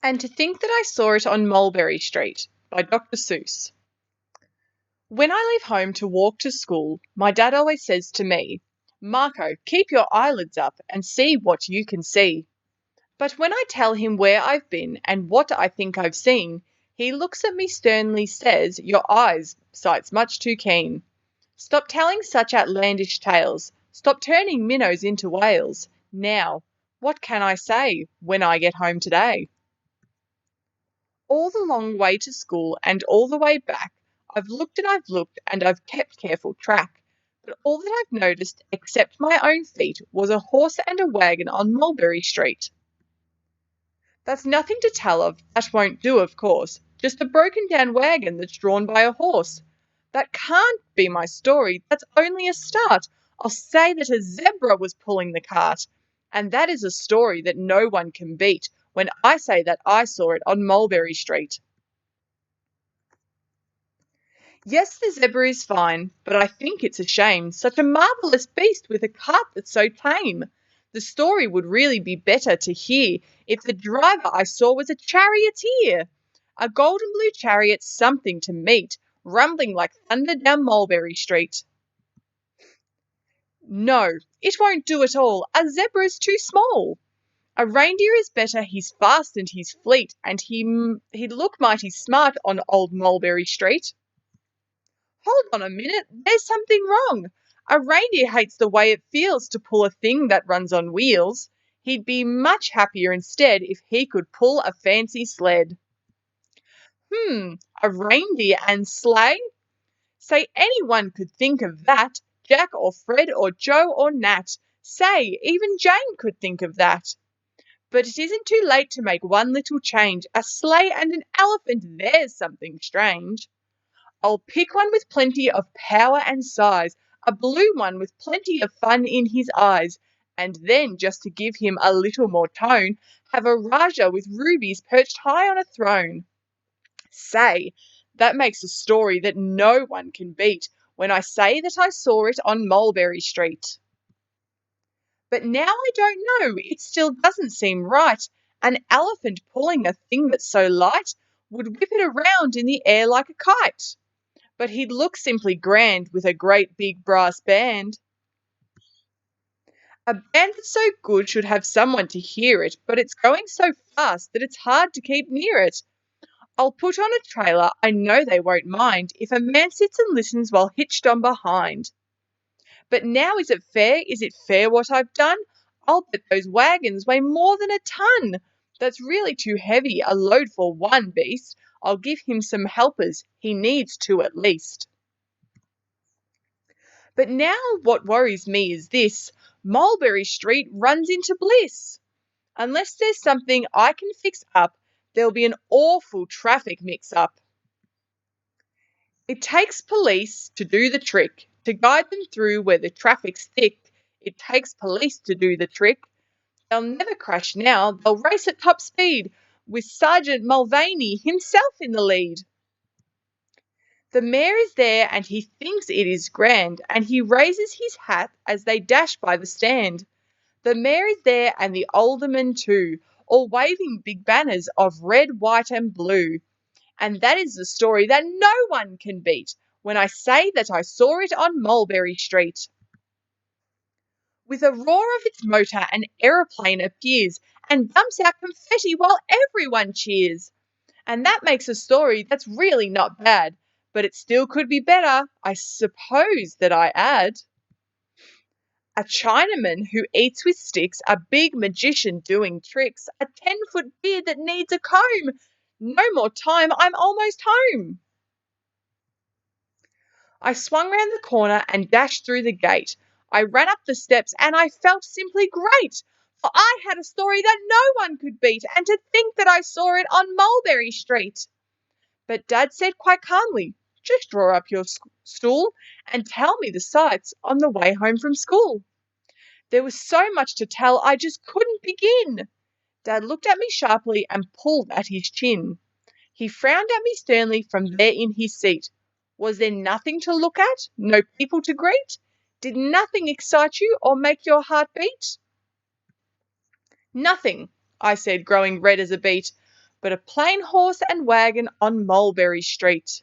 And to think that I saw it on Mulberry Street by Dr. Seuss. When I leave home to walk to school, my dad always says to me, Marco, keep your eyelids up and see what you can see. But when I tell him where I've been and what I think I've seen, he looks at me sternly, says, Your sight's much too keen. Stop telling such outlandish tales. Stop turning minnows into whales. Now, what can I say when I get home today? All the long way to school and all the way back, I've looked and I've kept careful track. But all that I've noticed, except my own feet, was a horse and a wagon on Mulberry Street. That's nothing to tell of, that won't do, of course. Just a broken down wagon that's drawn by a horse. That can't be my story, that's only a start. I'll say that a zebra was pulling the cart. And that is a story that no one can beat when I say that I saw it on Mulberry Street. Yes, the zebra is fine, but I think it's a shame. Such a marvellous beast with a cart that's so tame. The story would really be better to hear if the driver I saw was a charioteer. A golden blue chariot, something to meet, rumbling like thunder down Mulberry Street. No, it won't do at all. A zebra is too small. A reindeer is better, he's fast and he's fleet, and he'd look mighty smart on old Mulberry Street. Hold on a minute, there's something wrong. A reindeer hates the way it feels to pull a thing that runs on wheels. He'd be much happier instead if he could pull a fancy sled. A reindeer and sleigh? Say anyone could think of that. Jack or Fred or Joe or Nat. Say, even Jane could think of that. But it isn't too late to make one little change. A sleigh and an elephant, there's something strange. I'll pick one with plenty of power and size, a blue one with plenty of fun in his eyes, and then, just to give him a little more tone, have a Raja with rubies perched high on a throne. Say, that makes a story that no one can beat when I say that I saw it on Mulberry Street. But now I don't know, it still doesn't seem right. An elephant pulling a thing that's so light would whip it around in the air like a kite. But he'd look simply grand with a great big brass band. A band that's so good should have someone to hear it, but it's going so fast that it's hard to keep near it. I'll put on a trailer, I know they won't mind, if a man sits and listens while hitched on behind. But now is it fair? Is it fair what I've done? I'll bet those wagons weigh more than a ton. That's really too heavy a load for one beast. I'll give him some helpers, he needs two at least. But now what worries me is this, Mulberry Street runs into bliss. Unless there's something I can fix up, there'll be an awful traffic mix-up. It takes police to do the trick, to guide them through where the traffic's thick. It takes police to do the trick. They'll never crash now, they'll race at top speed, with Sergeant Mulvaney himself in the lead. The mayor is there and he thinks it is grand, and he raises his hat as they dash by the stand. The mayor is there and the aldermen too, all waving big banners of red, white, and blue. And that is the story that no one can beat when I say that I saw it on Mulberry Street. With a roar of its motor, an aeroplane appears and dumps out confetti while everyone cheers. And that makes a story that's really not bad, but it still could be better, I suppose that I add. A Chinaman who eats with sticks, a big magician doing tricks, a 10-foot beard that needs a comb. No more time, I'm almost home. I swung round the corner and dashed through the gate. I ran up the steps and I felt simply great, for I had a story that no one could beat, and to think that I saw it on Mulberry Street. But Dad said quite calmly, just draw up your stool and tell me the sights on the way home from school. There was so much to tell I just couldn't begin. Dad looked at me sharply and pulled at his chin. He frowned at me sternly from there in his seat. Was there nothing to look at? No people to greet? Did nothing excite you or make your heart beat? Nothing, I said, growing red as a beet. but a plain horse and wagon on Mulberry Street.